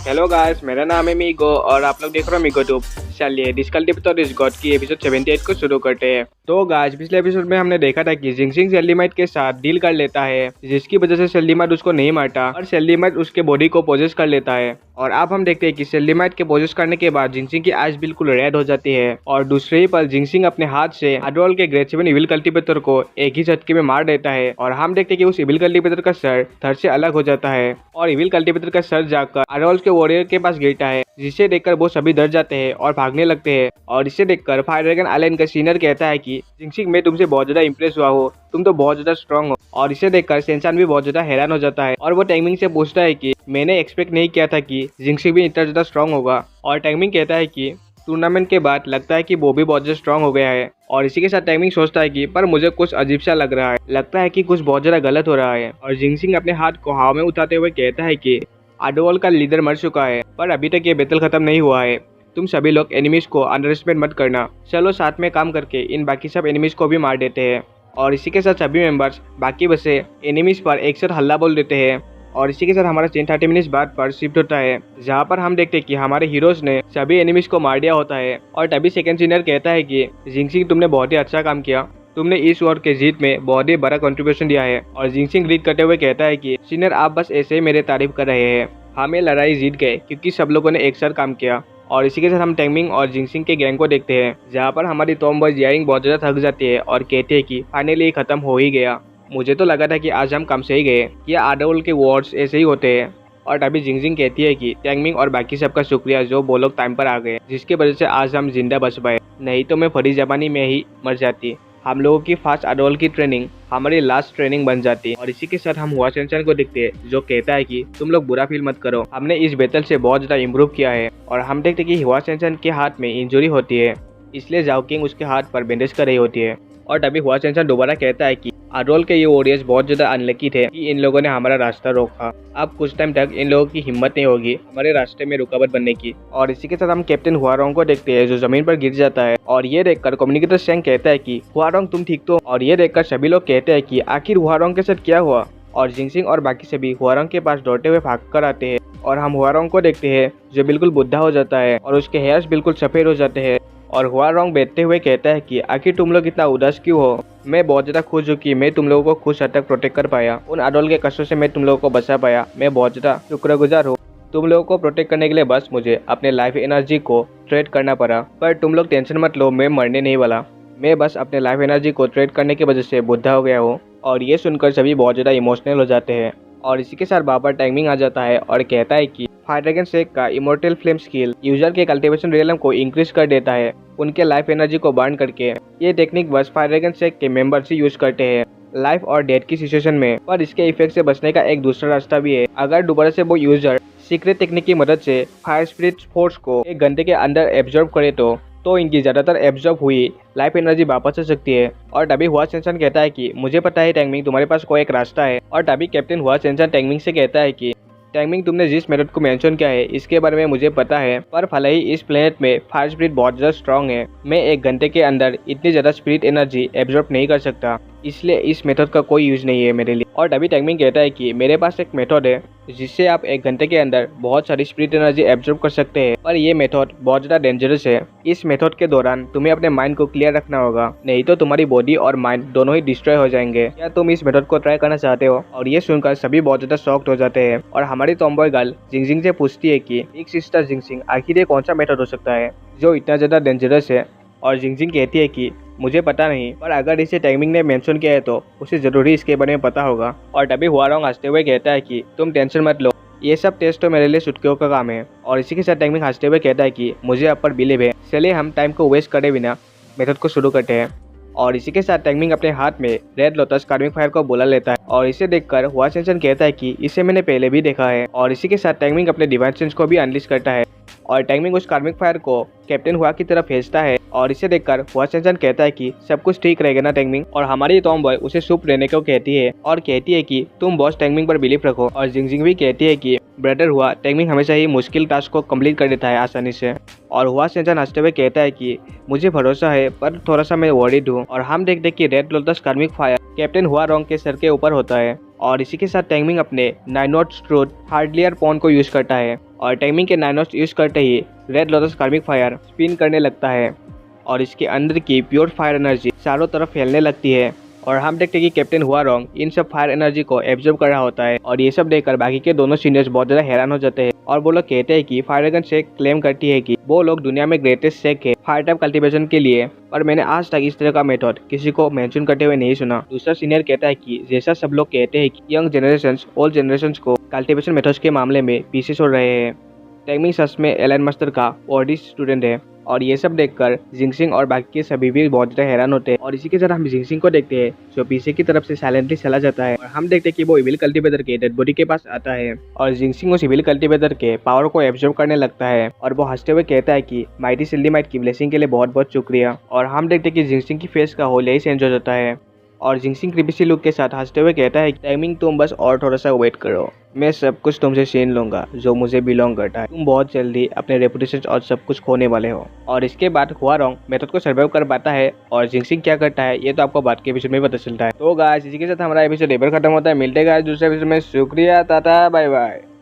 Hello guys, मेरा नाम है मीगो और आप लोग देख रहे हो मीगो ट्यूब। चलिए डिस्कल्टिवेटर इस गॉड की एपिसोड 78 को शुरू करते हैं। तो गाइस, पिछले एपिसोड में हमने देखा था कि जिंगसिंग सेल्डिमाइट के साथ डील कर लेता है, जिसकी वजह से सेल्डिमाइट उसको नहीं मारता और सेल्डिमाइट उसके बॉडी को पोजेस कर लेता है। और अब हम देखते हैं कि सेल्डिमाइट के पोजेस करने के बाद जिंगसिंग की आइज बिल्कुल रेड हो जाती है और दूसरे ही पल जिंगसिंग अपने हाथ से आडोल के ग्रेड 7 इविल कल्टिवेटर को एक ही झटके में मार देता है। और हम देखते हैं कि उस इविल कल्टिवेटर का सर धड़ से अलग हो जाता है और इविल कल्टिवेटर का सर जाकर आडोल के वॉरियर के पास गिरता है, जिसे देखकर वो सभी डर जाते हैं और भागने लगते हैं। और इसे देखकर फायर ड्रैगन आइलैंड का सीनियर कहता है कि जिंगसिंग, मैं तुमसे बहुत ज्यादा इंप्रेस हुआ हूँ, तुम तो बहुत ज्यादा स्ट्रांग हो। और इसे देखकर सेंसान भी बहुत ज्यादा हैरान हो जाता है और वो टैंगमिंग से पूछता है कि मैंने एक्सपेक्ट नहीं किया था कि जिंगसिंग भी इतना ज्यादा स्ट्रांग होगा। और टैंगमिंग कहता है कि टूर्नामेंट के बाद लगता है कि वो भी बहुत ज्यादा स्ट्रांग हो गया है। और इसी के साथ टैंगमिंग सोचता है कि पर मुझे कुछ अजीब सा लग रहा है, लगता है कि कुछ बहुत ज्यादा गलत हो रहा है। और जिंगसिंग अपने हाथ को हवा में उठाते हुए कहता है कि आडोल का लीडर मर चुका है पर अभी तक ये बैटल खत्म नहीं हुआ है। तुम सभी लोग एनिमीज को अंडर एस्टिमेट मत करना, चलो साथ में काम करके इन बाकी सब एनिमीज को भी मार देते हैं। और इसी के साथ सभी मेंबर्स बाकी बसे एनिमीज पर एक साथ हल्ला बोल देते हैं। और इसी के साथ हमारा सीन 30 मिनट्स बाद पर शिफ्ट होता है, जहाँ पर हम देखते हैं कि हमारे हीरोज ने सभी एनिमीज को मार दिया होता है। और तभी सेकंड सीनियर कहता है कि जिंगसिंग, तुमने बहुत ही अच्छा काम किया, तुमने इस वॉर के जीत में बहुत ही बड़ा कंट्रीब्यूशन दिया है। और जिंगसिंग ग्रीट करते हुए कहता है कि सीनियर, आप बस ऐसे ही मेरे तारीफ कर रहे हैं, हम ये लड़ाई जीत गए क्योंकि सब लोगों ने एक साथ काम किया। और इसी के साथ हम टैंगमिंग और जिंगसिंग के गैंग को देखते हैं, जहाँ पर हमारी टॉम बॉय जियारिंग बहुत ज्यादा थक जाती है और कहती है कि फाइनली खत्म हो ही गया, मुझे तो लगा था कि आज हम कम से ही गए, ये आडोल के वॉर्ड्स ऐसे ही होते हैं। और तभी जिंगसिंग कहती है कि टैंगमिंग और बाकी सबका शुक्रिया जो वो लोग टाइम पर आ गए, जिसकी वजह से आज हम जिंदा बच पाए, नहीं तो मैं फरी जबानी में ही मर जाती। हम लोगों की फास्ट आडोल की ट्रेनिंग हमारी लास्ट ट्रेनिंग बन जाती है। और इसी के साथ हम हुआ सेंसन को देखते हैं, जो कहता है कि तुम लोग बुरा फील मत करो, हमने इस बैटल से बहुत ज्यादा इम्प्रूव किया है। और हम देखते हैं कि हुआ सेंसन के हाथ में इंजरी होती है, इसलिए जाओ किंग उसके हाथ पर बैंडेज कर रही होती है। और तभी हुआ सेंसन दोबारा कहता है कि आडोल के ये वॉरियर्स बहुत ज्यादा अनलकी थे कि इन लोगों ने हमारा रास्ता रोका, अब कुछ टाइम तक इन लोगों की हिम्मत नहीं होगी हमारे रास्ते में रुकावट बनने की। और इसी के साथ हम कैप्टन हुआरोंग को देखते हैं, जो जमीन पर गिर जाता है। और ये देखकर कम्युनिकेटर शेंग कहता है कि हुआरोंग, तुम ठीक तो? और ये देखकर सभी लोग कहते हैं कि आखिर हुआरोंग के साथ क्या हुआ। और जिंगसिंग और बाकी सभी हुआरोंग के पास दौड़ते हुए भाग कर आते हैं और हम हुआरोंग को देखते हैं, जो बिल्कुल बुढ़ा हो जाता है और उसके हेयर्स बिल्कुल सफेद हो जाते हैं। और हुआरोंग बैठते हुए कहता है कि आखिर तुम लोग इतना उदास क्यों हो, मैं बहुत ज्यादा खुश हूँ कि मैं तुम लोगों को कुछ हद तक प्रोटेक्ट कर पाया, उन आडोल के कष्टों से मैं तुम लोगों को बचा पाया, मैं बहुत ज्यादा शुक्रगुजार हूँ। तुम लोगों को प्रोटेक्ट करने के लिए बस मुझे अपने लाइफ एनर्जी को ट्रेड करना पड़ा, पर तुम लोग टेंशन मत लो, मैं मरने नहीं वाला, मैं बस अपने लाइफ एनर्जी को ट्रेड करने की वजह से बुढ़ा हो गया हूँ। और ये सुनकर सभी बहुत ज्यादा इमोशनल हो जाते हैं। और इसी के साथ बाबर टैंगमिंग आ जाता है और कहता है कि फायर ड्रैगन शेक का इमोर्टल फ्लेम स्किल यूजर के कल्टीवेशन रियलम को इंक्रीज कर देता है, उनके लाइफ एनर्जी को बर्न करके। ये टेक्निक बस फायर ड्रैगन शेक के मेंबर्स ही यूज करते हैं लाइफ और डेथ की सिचुएशन में, पर इसके इफेक्ट से बचने का एक दूसरा रास्ता भी है। अगर दोबारा से वो यूजर सीक्रेट टेक्निक की मदद से फायर स्पिरिट फोर्स को एक घंटे के अंदर एब्जॉर्ब करे तो इनकी ज्यादातर एब्जॉर्ब हुई लाइफ एनर्जी वापस आ सकती है। और तभी हुआ सेंसन कहता है कि मुझे पता है टैंगमिंग, तुम्हारे पास कोई एक रास्ता है। और तभी कैप्टन हुआ सेंसन टैंगमिंग से कहता है कि टैंगमिंग, तुमने जिस मेथड को मेंशन किया है इसके बारे में मुझे पता है, पर भले ही इस प्लेनेट में फायर स्पिरिट बहुत ज्यादा स्ट्रांग है, मैं एक घंटे के अंदर इतनी ज्यादा स्पिरिट एनर्जी एब्जॉर्ब नहीं कर सकता, इसलिए इस मेथड का कोई यूज नहीं है मेरे लिए। और तभी टैंगमिंग कहता है कि मेरे पास एक मेथड है जिससे आप एक घंटे के अंदर बहुत सारी स्पिरिट एनर्जी एब्जॉर्ब कर सकते हैं, पर ये मेथड बहुत ज्यादा डेंजरस है। इस मेथड के दौरान तुम्हें अपने माइंड को क्लियर रखना होगा, नहीं तो तुम्हारी बॉडी और माइंड दोनों ही डिस्ट्रॉय हो जाएंगे। क्या तुम इस मेथड को ट्राई करना चाहते हो? और ये सुनकर सभी बहुत ज्यादा शॉक्ड हो जाते हैं। और हमारी टॉमबॉय गर्ल जिंगसिंग से पूछती है कि बिग सिस्टर जिंगसिंग, आखिर ये कौन सा मेथड हो सकता है जो इतना ज्यादा डेंजरस है? और जिंगसिंग कहती है कि मुझे पता नहीं, पर अगर इसे टैंगमिंग ने मेंशन किया है तो उसे जरूरी इसके बारे में पता होगा। और तभी हुआरोंग हंसते हुए कहता है कि तुम टेंशन मत लो, ये सब टेस्ट तो मेरे लिए चुटकियों का काम है। और इसी के साथ टैंगमिंग हंसते हुए कहता है कि मुझे अब पर बिलीव है, चलिए हम टाइम को वेस्ट करे बिना मेथड को शुरू करते हैं। और इसी के साथ टैंगमिंग अपने हाथ में रेड लोटस कार्मिक फायर को बुला लेता है और इसे देखकर हुआ सेंसन कहता है कि इसे मैंने पहले भी देखा है। और इसी के साथ टैंगमिंग अपने डिवाइन सेंस को भी अनलिश करता है और टैंगमिंग उस कार्मिक फायर को कैप्टन हुआ की तरफ भेजता है। और इसे देखकर हुआ सेंसन कहता है कि सब कुछ ठीक रहेगा ना टैंगमिंग। और हमारी टॉम बॉय उसे चुप रहने को कहती है और कहती है कि तुम बॉस टैंगमिंग पर बिलीव रखो। और जिंगजिंग भी कहती है कि ब्रदर हुआ, टैंगमिंग हमेशा ही मुश्किल टास्क को कंप्लीट कर देता है आसानी से। और हुआ सेंसन हंसते हुए कहता है कि मुझे भरोसा है, पर थोड़ा सा मैं वरीड हूँ। और हम देखते कि रेड लोटस कार्मिक फायर कैप्टन हुआ रोंग के सर के ऊपर होता है और इसी के साथ टैंगमिंग अपने 9 नॉट्स ट्रूथ हार्डलियर पॉन को यूज करता है और टैंगमिंग के 9 नॉट्स यूज करते ही रेड लोटस कार्मिक फायर स्पिन करने लगता है और इसके अंदर की प्योर फायर एनर्जी चारों तरफ फैलने लगती है और हम देखते हैं कि कैप्टन हुआरोंग इन सब फायर एनर्जी को एब्जॉर्ब कर रहा होता है और ये सब देखकर बाकी के दोनों सीनियर्स बहुत ज्यादा हैरान हो जाते हैं और वो लोग कहते हैं कि फायर ड्रैगन शेक क्लेम करती है कि वो लोग दुनिया में ग्रेटेस्ट शेक है फायर टाइप कल्टीवेशन के लिए, पर मैंने आज तक इस तरह का मेथड किसी को मेंशन करते हुए नहीं सुना। दूसरा सीनियर कहता है कि जैसा सब लोग कहते हैं कि यंग जनरेशंस ओल्ड जनरेशंस को कल्टीवेशन मेथड्स के मामले में पीछे छोड़ रहे हैं। टैंगमिंग सच में एलन मास्टर का ओडी स्टूडेंट है और ये सब देखकर जिंगसिंग और बाकी के सभी भी बहुत ज्यादा हैरान होते हैं और इसी के साथ हम जिंगसिंग को देखते हैं जो पीछे की तरफ से साइलेंटली चला जाता है और हम देखते हैं कि वो इविल कल्टीवेटर के डेड बॉडी के पास आता है और जिंगसिंग उस इविल कल्टीवेटर के पावर को एब्जॉर्ब करने लगता है और वो हंसते हुए कहता है कि माइटी सेल्डीमाइट की ब्लेसिंग के लिए बहुत बहुत शुक्रिया। और हम देखते हैं कि जिंगसिंग की फेस का होल यही चेंज हो जाता है और जिंगसिंग क्रिपी लुक के साथ हंसते हुए कहता है टाइमिंग तुम बस और थोड़ा सा वेट करो, मैं सब कुछ तुमसे छीन लूंगा जो मुझे बिलोंग करता है, तुम बहुत जल्दी अपने रेपुटेशन और सब कुछ खोने वाले हो। और इसके बाद हुआरोंग मेथड को सर्वाइव कर पाता है और जिंगसिंग क्या करता है ये तो आपको बाद के एपिसोड में पता चलता है। तो गाइस इसी के साथ हमारा एपिसोड खत्म होता है। मिलते हैं दूसरे एपिसोड में। शुक्रिया, टाटा, बाय बाय।